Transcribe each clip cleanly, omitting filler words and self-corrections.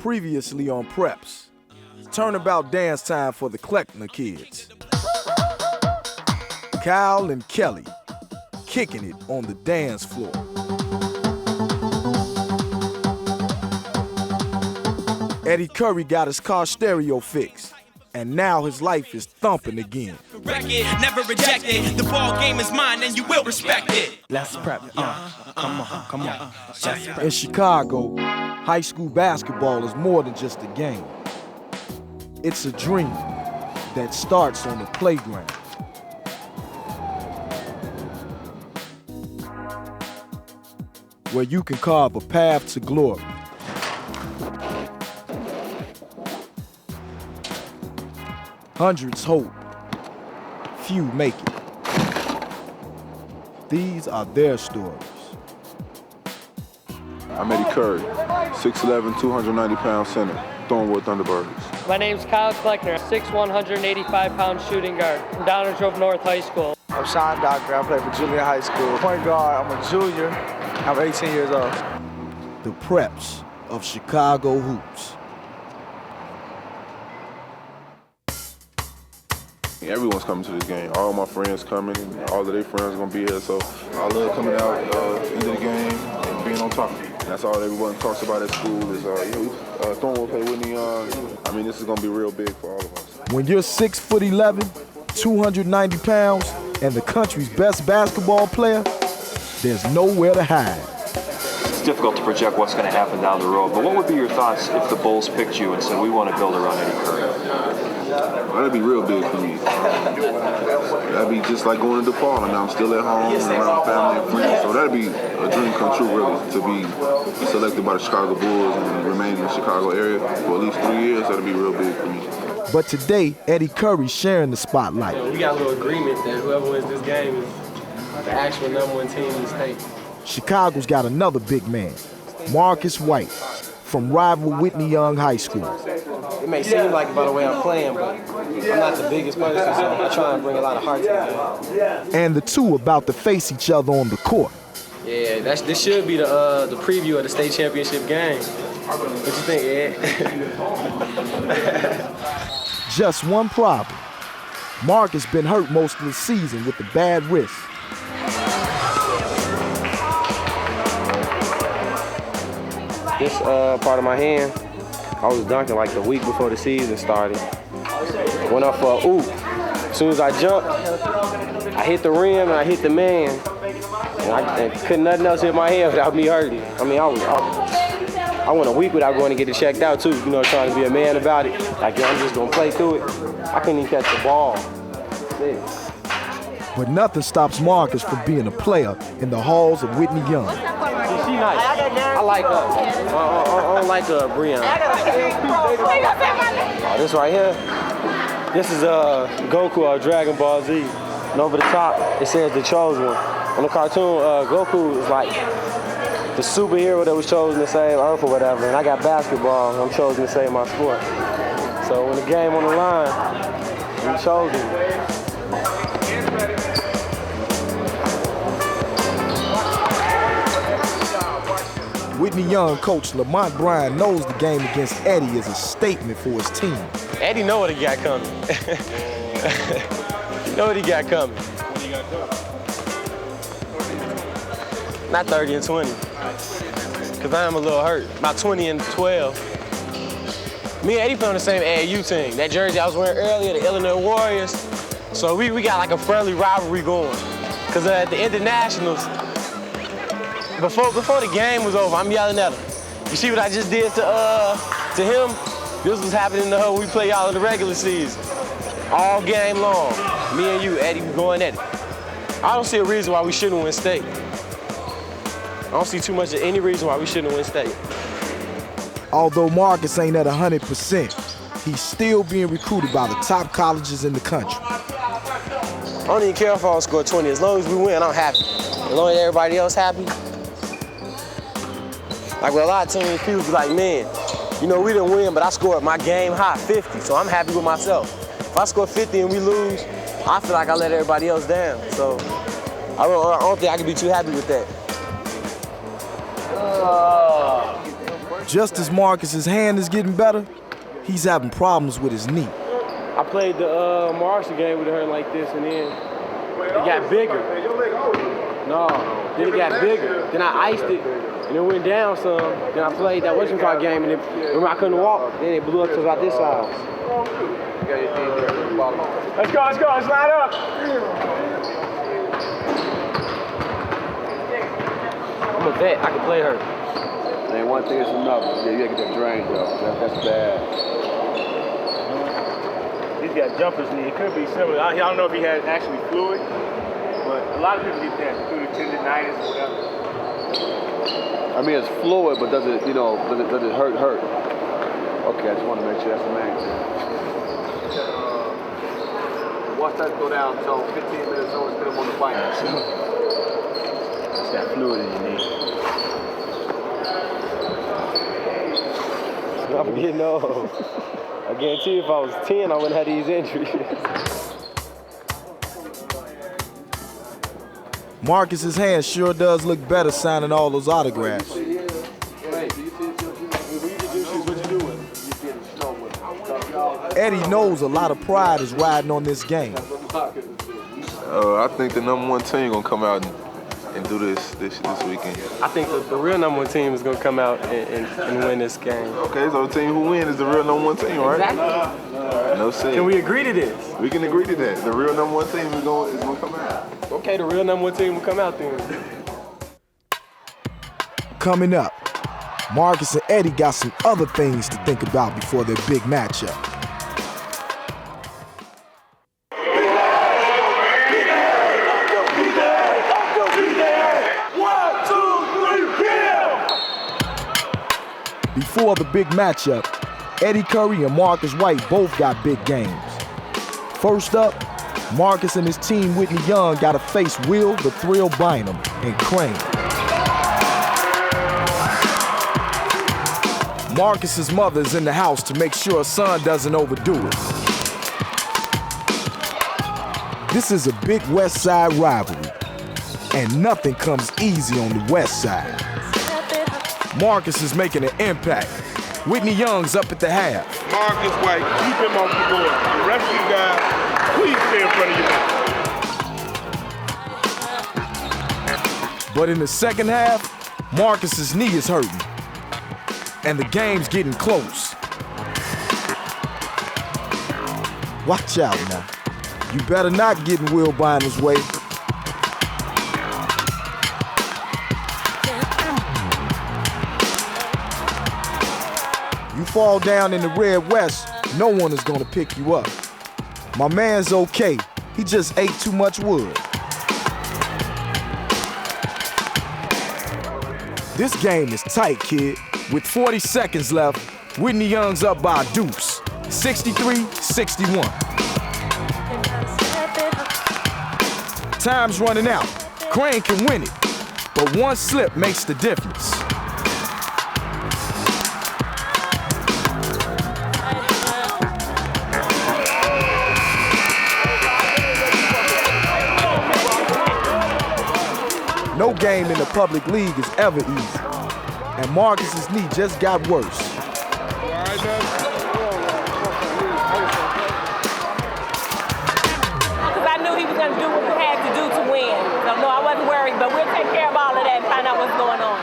Previously on Preps, turnabout dance time for the Kleckner kids. Kyle and Kelly kicking it on the dance floor. Eddie Curry got his car stereo fixed, and now his life is thumping again. Never reject it. The ball game is mine and you will respect it. Let's prep. Come on. In Chicago, high school basketball is more than just a game. It's a dream that starts on the playground. Where you can carve a path to glory. Hundreds hope, few make it. These are their stories. I'm Eddie Curry, 6'11", 290-pound center, Thornwood Thunderbirds. My name's Kyle Kleckner, 6'1", 185-pound shooting guard from Downers Grove North High School. I'm Sean Docker, I play for Julian High School. Point guard, I'm a junior, I'm 18 years old. The Preps of Chicago hoops. Everyone's coming to this game. All my friends coming, and all of their friends are gonna be here. So I love coming out into the game and being on top of it. And that's all everyone talks about at school is, Thornwood play Whitney Young. I mean, this is gonna be real big for all of us. When you're 6'11", 290 pounds, and the country's best basketball player, there's nowhere to hide. It's difficult to project what's going to happen down the road, but what would be your thoughts if the Bulls picked you and said, we want to build around Eddie Curry? That'd be real big for me. That'd be just like going to DePaul, and I'm still at home and around family and friends. So that'd be a dream come true, really, to be selected by the Chicago Bulls and remain in the Chicago area for at least 3 years. That'd be real big for me. But today, Eddie Curry's sharing the spotlight. We got a little agreement that whoever wins this game is the actual #1 team in the state. Chicago's got another big man, Marcus White, from rival Whitney Young High School. It may seem like it by the way I'm playing, but I'm not the biggest person, so I try and bring a lot of heart to the game. And the two about to face each other on the court. Yeah, this should be the preview of the state championship game. What you think, Ed? Just one problem. Mark has been hurt most of the season with a bad wrist. This part of my hand, I was dunking like the week before the season started. Went up for a oop. As soon as I jumped, I hit the rim and I hit the man. And I couldn't nothing else hit my hand without me hurting. I mean, I went a week without going to get it checked out too, you know, trying to be a man about it. Like, I'm just gonna play through it. I couldn't even catch the ball. But nothing stops Marcus from being a player in the halls of Whitney Young. She nice. I like her. I don't like Breon. Oh, this right here, this is Goku or Dragon Ball Z. And over the top, it says the chosen one. On the cartoon, Goku is like the superhero that was chosen to save Earth or whatever, and I got basketball, and I'm chosen to save my sport. So when the game on the line, I'm chosen. Whitney Young coach Lamont Bryan knows the game against Eddie is a statement for his team. Eddie know what he got coming. Know what he got coming. Not 30 and 20. Because I am a little hurt. About 20 and 12. Me and Eddie play on the same AAU team. That jersey I was wearing earlier, the Illinois Warriors. So we got like a friendly rivalry going. Because at the internationals, before the game was over, I'm yelling at him. You see what I just did to him? This was happening to her when we play y'all in the regular season. All game long. Me and you, Eddie, we going at it. I don't see a reason why we shouldn't win state. I don't see too much of any reason why we shouldn't win state. Although Marcus ain't at 100%, he's still being recruited by the top colleges in the country. I don't even care if I don't score 20. As long as we win, I'm happy. As long as everybody else happy. Like with a lot of teams, people be like, man, you know, we didn't win, but I scored my game high, 50, so I'm happy with myself. If I score 50 and we lose, I feel like I let everybody else down. So I don't think I can be too happy with that. Just as Marcus's hand is getting better, he's having problems with his knee. I played the Marshall game with her like this, and then it got bigger. No, then it got bigger. Then I iced it, and it went down some. Then I played that whatchamacallit game, and remember I couldn't walk. Then it blew up to about this size. Let's go, let's line up. I'm a vet, I can play her. And one thing is enough. Yeah, you gotta get that drain though. That's bad. He's got jumper's knee. It could be similar. I don't know if he has actually fluid, but a lot of people get that through the tendonitis or whatever. I mean, it's fluid, but does it hurt? Okay, I just want to make sure that's the main thing. Watch that go down until 15 minutes on, instead of on the bike. It's that fluid in your knee. I'm getting old. I guarantee you if I was 10, I wouldn't have these injuries. Marcus's hand sure does look better signing all those autographs. Eddie knows a lot of pride is riding on this game. I think the #1 team gonna come out and do this weekend. I think the real #1 team is going to come out and win this game. Okay, so the team who wins is the real #1 team, right? Exactly. No sense. Can we agree to this? We can agree to that. The real #1 team is gonna come out. Okay, the real #1 team will come out then. Coming up, Marcus and Eddie got some other things to think about before their big matchup. Before the big matchup, Eddie Curry and Marcus White both got big games. First up, Marcus and his team Whitney Young got to face Will the Thrill Bynum and Crane. Marcus's mother's in the house to make sure her son doesn't overdo it. This is a big West Side rivalry, and nothing comes easy on the West Side. Marcus is making an impact. Whitney Young's up at the half. Marcus White, keep him off the board. The rest of you guys, please stay in front of your man. But in the second half, Marcus's knee is hurting, and the game's getting close. Watch out now. You better not get in Will Bynum's way. You fall down in the Red West, no one is gonna pick you up. My man's okay. He just ate too much wood. This game is tight, kid. With 40 seconds left, Whitney Young's up by a deuce, 63-61. Time's running out. Crane can win it, but one slip makes the difference. No game in the public league is ever easy, and Marcus's knee just got worse. Because I knew he was going to do what he had to do to win. So no, I wasn't worried, but we'll take care of all of that and find out what's going on.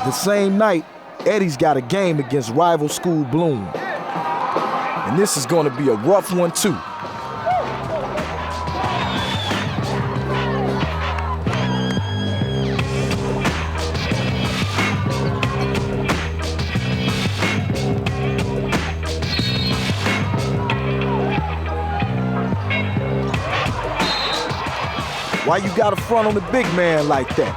The same night, Eddie's got a game against rival school Bloom, and this is going to be a rough one too. Why you got to front on the big man like that?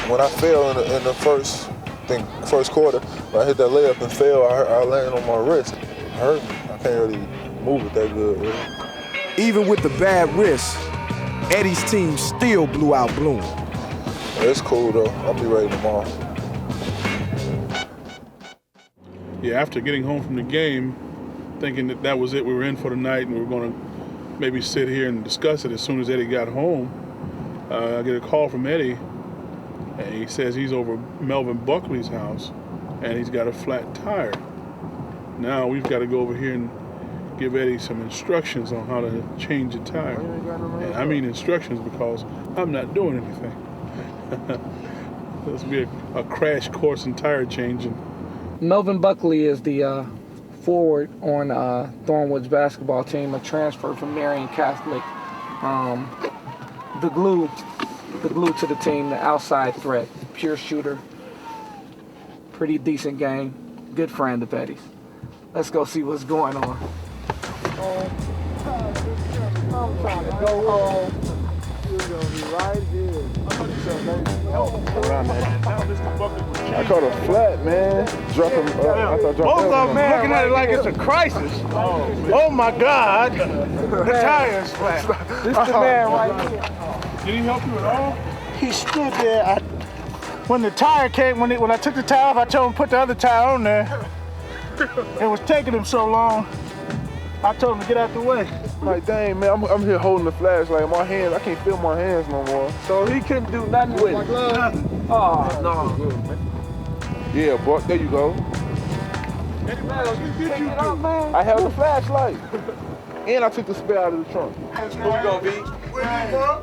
When I fell in the first quarter, when I hit that layup and fell, I landed on my wrist. It hurt me. I can't really move it that good. Really. Even with the bad wrist, Eddie's team still blew out Bloom. It's cool though. I'll be ready tomorrow. Yeah, after getting home from the game, thinking that was it, we were in for the night and we were going to maybe sit here and discuss it. As soon as Eddie got home, I get a call from Eddie, and he says he's over Melvin Buckley's house and he's got a flat tire. Now we've got to go over here and give Eddie some instructions on how to change a tire. And I mean instructions because I'm not doing anything. This will be a crash course in tire changing. Melvin Buckley is the forward on Thornwood's basketball team, a transfer from Marian Catholic. The glue to the team, the outside threat, pure shooter, pretty decent game, good friend of Eddie's. Let's go see what's going on. I'm trying to go home. You're gonna be right here. I caught a flat, man. Dropping. Both of them looking at it like it's a crisis. Oh my God! The tire's flat. This the man right here. Did he help you at all? He stood there. When the tire came, when I took the tire off, I told him to put the other tire on there. It was taking him so long. I told him to get out the way. Like, dang, man, I'm here holding the flashlight. My hands, I can't feel my hands no more. So he couldn't do nothing with it. Nothing. Oh, no. Yeah, Buck, there you go. I held the flashlight. And I took the spare out of the trunk. Who we gonna be?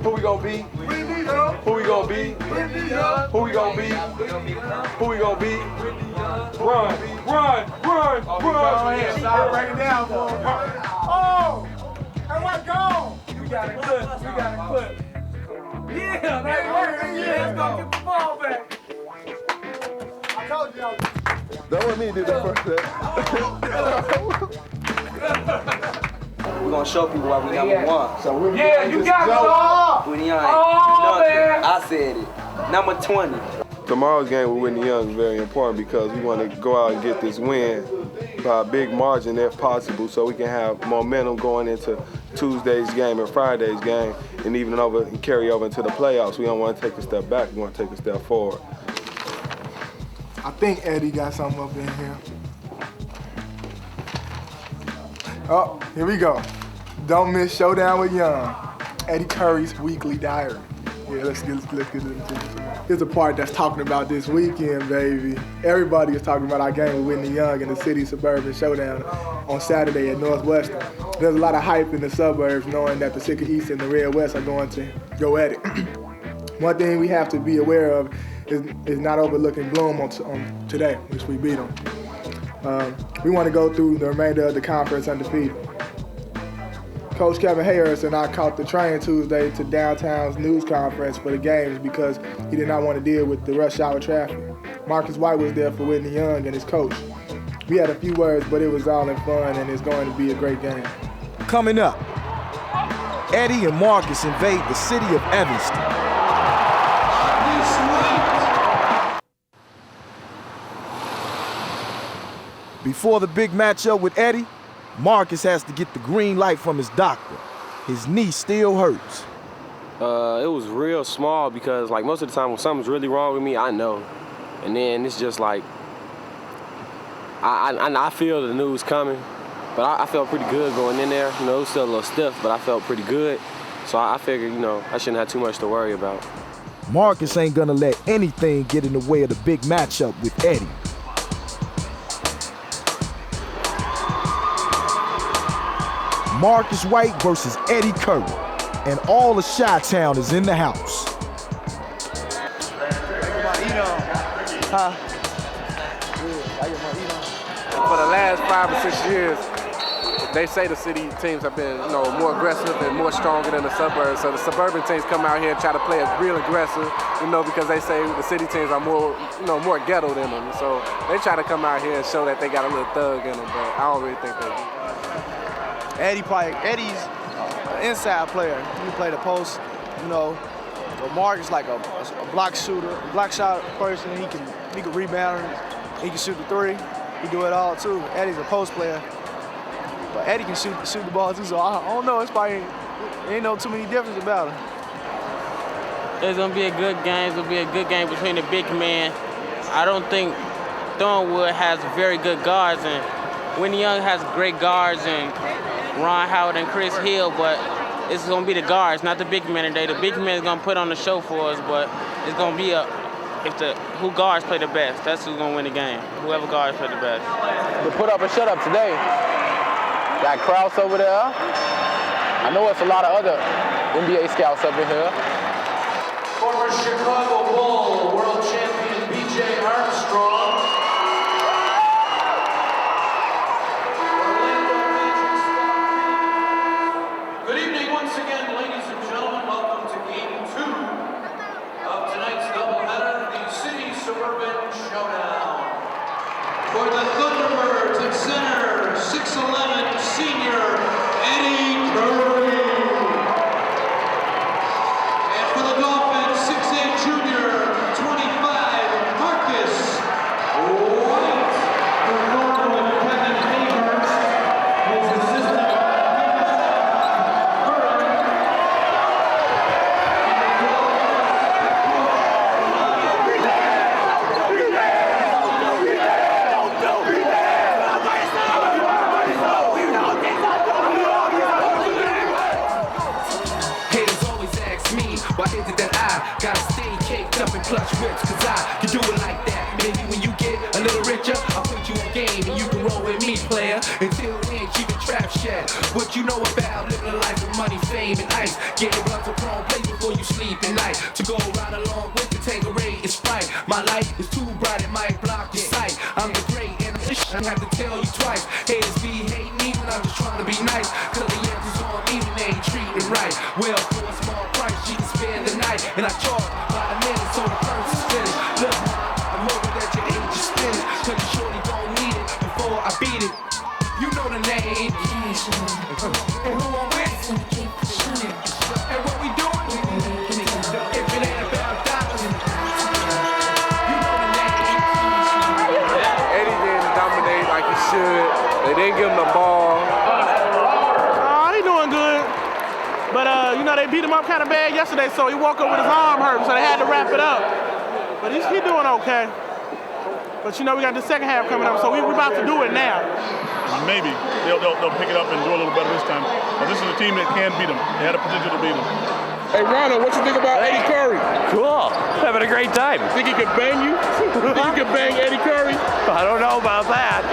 Who we gonna be? Who we gonna be? Who we gonna be? Who we gonna be? Run, run, run, run! Right now, boy. Oh! Hey, what go? You got it clip. You got it clip. Yeah, that worked. Yeah, let's go get the ball back. I told you. That wasn't me that did that first. We're gonna show people why we number one. So yeah, you got it all. Whitney Young, man. I said it. Number 20. Tomorrow's game with Whitney Young is very important because we want to go out and get this win by a big margin if possible so we can have momentum going into Tuesday's game and Friday's game and even carry over into the playoffs. We don't want to take a step back, we want to take a step forward. I think Eddie got something up in here. Oh, here we go. Don't miss Showdown with Young. Eddie Curry's weekly diary. Yeah, let's get into this. Here's a part that's talking about this weekend, baby. Everybody is talking about our game with Whitney Young in the City Suburban Showdown on Saturday at Northwestern. There's a lot of hype in the suburbs knowing that the Sicker East and the Red West are going to go at it. One thing we have to be aware of is not overlooking Bloom on today, which we beat them. We want to go through the remainder of the conference undefeated. Coach Kevin Harris and I caught the train Tuesday to downtown's news conference for the games because he did not want to deal with the rush hour traffic. Marcus White was there for Whitney Young and his coach. We had a few words, but it was all in fun and it's going to be a great game. Coming up, Eddie and Marcus invade the city of Evanston. Before the big matchup with Eddie, Marcus has to get the green light from his doctor. His knee still hurts. It was real small because like most of the time when something's really wrong with me, I know. And then it's just like, I feel the news coming, but I felt pretty good going in there. You know, it was still a little stiff, but I felt pretty good. So I figured, you know, I shouldn't have too much to worry about. Marcus ain't gonna let anything get in the way of the big matchup with Eddie. Marcus White versus Eddie Curry, and all of Chi-Town is in the house. Huh? For the last 5 or 6 years, they say the city teams have been, you know, more aggressive and more stronger than the suburbs. So the suburban teams come out here and try to play it real aggressive, you know, because they say the city teams are more, you know, more ghetto than them. So they try to come out here and show that they got a little thug in them, but I don't really think they do. Eddie's an inside player. He play the post, you know. But Marcus like a block shooter, a block shot person. He can rebound. He can shoot the three. He do it all too. Eddie's a post player, but Eddie can shoot the ball too. So I don't know. It's probably ain't no too many difference about him. It's gonna be a good game. It's gonna be a good game between the big men. I don't think Thornwood has very good guards, and Whitney Young has great guards, and Ron Howard and Chris Hill, but it's going to be the guards, not the big men today. The big men is going to put on the show for us, but it's going to be who guards play the best. That's who's going to win the game, whoever guards play the best. The put up and shut up today. Got Krause over there. I know it's a lot of other NBA scouts up in here. Former Chicago Bull world champion B.J. Armstrong. Good evening once again, ladies and gentlemen. Welcome to Game 2 of tonight's doubleheader, the City Suburban Showdown. For the Thunderbirds at center, 6'11" senior Eddie Curry. And for the Dolphins, 6'8" junior, 25, Marcus White. For Thornwood, Kevin Hayhurst, his assistant. Gotta stay caked up and clutch whips, cause I can do it like that. Maybe when you get a little richer, I'll put you in game and you can roll with me, player. Until then, keep it trap shed. What you know about living a life of money, fame, and ice. Getting blood to prone place before you sleep at night. To go right along with the Tanqueray is right. My light is too bright, it might block your sight. I'm the great and I have to tell you twice. Haters be hating me when I'm just trying to be nice. Cause the answer's on me when they ain't treating right. Well, for a small price, you can spend the night. And I charge by the minute, so the first is finished. Look, I'm hoping that your age is finished. Cause you surely don't need it before I beat it. You know the name. And who I'm with. And what we doing. If it ain't about dollars. You know the name. Eddie didn't dominate like he should. They didn't give him the ball. He doing good. But, you know, they beat him up kind of bad yesterday, so he woke up with his arm hurt, so they had to wrap it up. But he's doing okay. But, you know, we got the second half coming up, so we're about to do it now. Maybe they'll pick it up and do a little better this time. But this is a team that can beat them. They had a potential to beat them. Hey, Ronald, what you think about Eddie Curry? Cool. Having a great time. Think he could bang you? Think he could bang Eddie Curry? I don't know about that.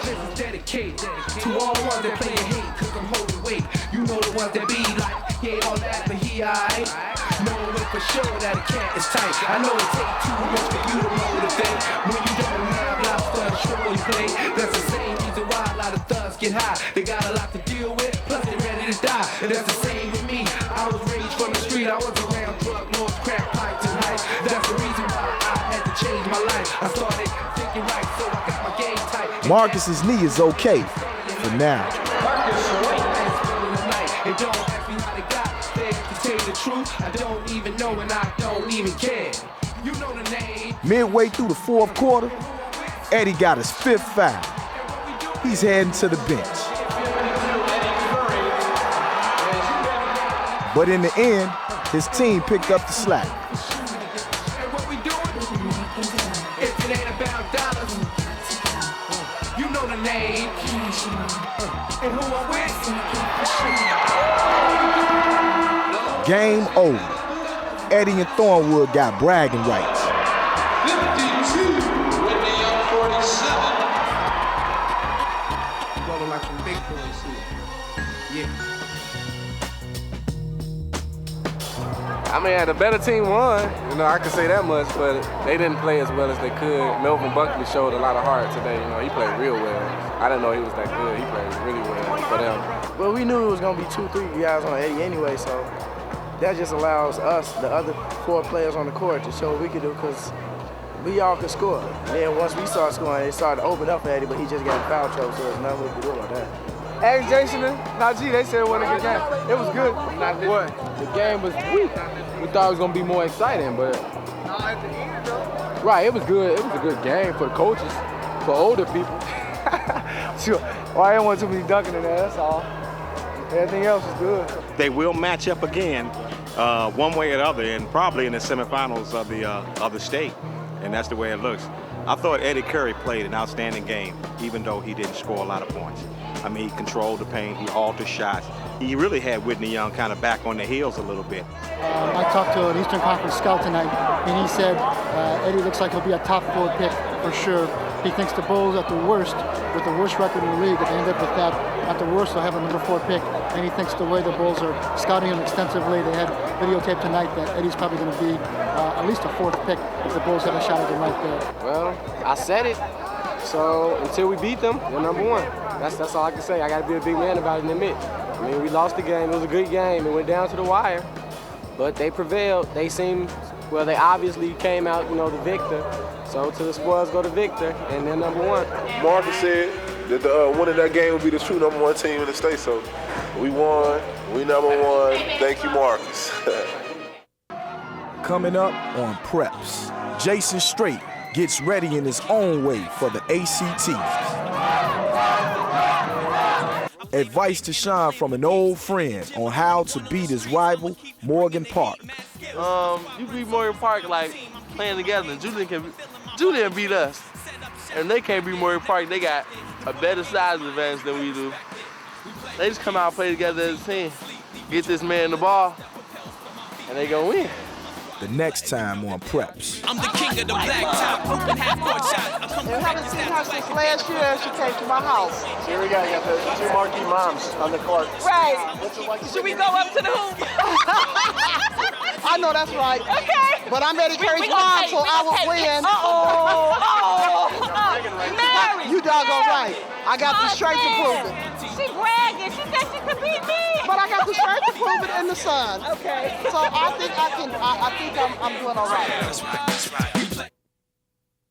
This is dedicated to all the ones that play and hate, cause I'm holding weight. You know the ones that be like, he ain't all that, but he aight. Knowing for sure that a cat is tight. I know it take too much for you to motivate. When you don't have lobster and shorty play, that's the same reason why a lot of thugs get high. They got a lot to deal with, plus they ready to die. And that's the same with me. I was raised from the street, I was around drug lords, crack pipes and heights. That's the reason why I had to change my life. I started thinking right, so I got my game tight. Marcus's knee is okay for now. And don't ask me how they got there. To tell you the truth, I don't even know and I don't even care. You know the name. Midway through the fourth quarter, Eddie got his fifth foul. He's heading to the bench. But in the end, his team picked up the slack. If it ain't about dollars, you know the name. And who I'm with. Game over. Eddie and Thornwood got bragging rights. 52, Whitney Young 47. Rolling like some big boys here. Yeah. I mean, the better team won. You know, I can say that much, but they didn't play as well as they could. Melvin Buckley showed a lot of heart today. You know, he played real well. I didn't know he was that good. He played really well for them. Well, we knew it was going to be 2-3 guys on Eddie anyway, so that just allows us, the other 4 players on the court, to show what we could do, because we all could score. And then once we started scoring, it started to open up for Eddie, but he just got in foul trouble, so there's nothing we could do about that. Ask Jason and Najee, they said it wasn't a good game. It was good. What? The game was weak. We thought it was gonna be more exciting, but right, it was good. It was a good game for the coaches, for older people. Sure. Well, I didn't want too many dunking in there, that's all. Everything else is good. They will match up again, one way or the other, and probably in the semifinals of the state, and that's the way it looks. I thought Eddie Curry played an outstanding game, even though he didn't score a lot of points. I mean, he controlled the paint, he altered shots. He really had Whitney Young kind of back on the heels a little bit. I talked to an Eastern Conference scout tonight, and he said Eddie looks like he'll be a top 4 pick for sure. He thinks the Bulls at the worst, with the worst record in the league, if they end up with that, at the worst they'll have a number 4 pick. And he thinks the way the Bulls are scouting him extensively, they had videotape tonight that Eddie's probably going to be at least a 4th pick if the Bulls have a shot at him right there. Well, I said it. So until we beat them, they're number 1. That's all I can say. I got to be a big man about it and admit. I mean, we lost the game. It was a good game. It went down to the wire. But they prevailed. They obviously came out, the victor. So to the spoils go the victor, and they're number 1. Marcus said that the winning that game would be the true number 1 team in the state. So we won. We number 1. Thank you, Marcus. Coming up on Preps, Jason Strait gets ready in his own way for the ACT. Advice to Sean from an old friend on how to beat his rival, Morgan Park. You beat Morgan Park like playing together. Julian beat us. And they can't beat Morgan Park. They got a better size advantage than we do. They just come out and play together as a team. Get this man the ball, and they gonna win. The next time on Preps. I'm the king of the black top, open half-court shot. I'm coming back to seen her since last year and she came to my house. Here we go, you got the 2 marquee moms on the court. Right. What's it like? Should we go up to the hoop? I know that's right. Okay. But I'm Eddie Curry's mom, so I will win. Mary. You doggone right. I got the strength to prove it. She bragging. She said she could beat me. But I got the strength to prove it in the sun. Okay. So I think I'm doing all right. That's right.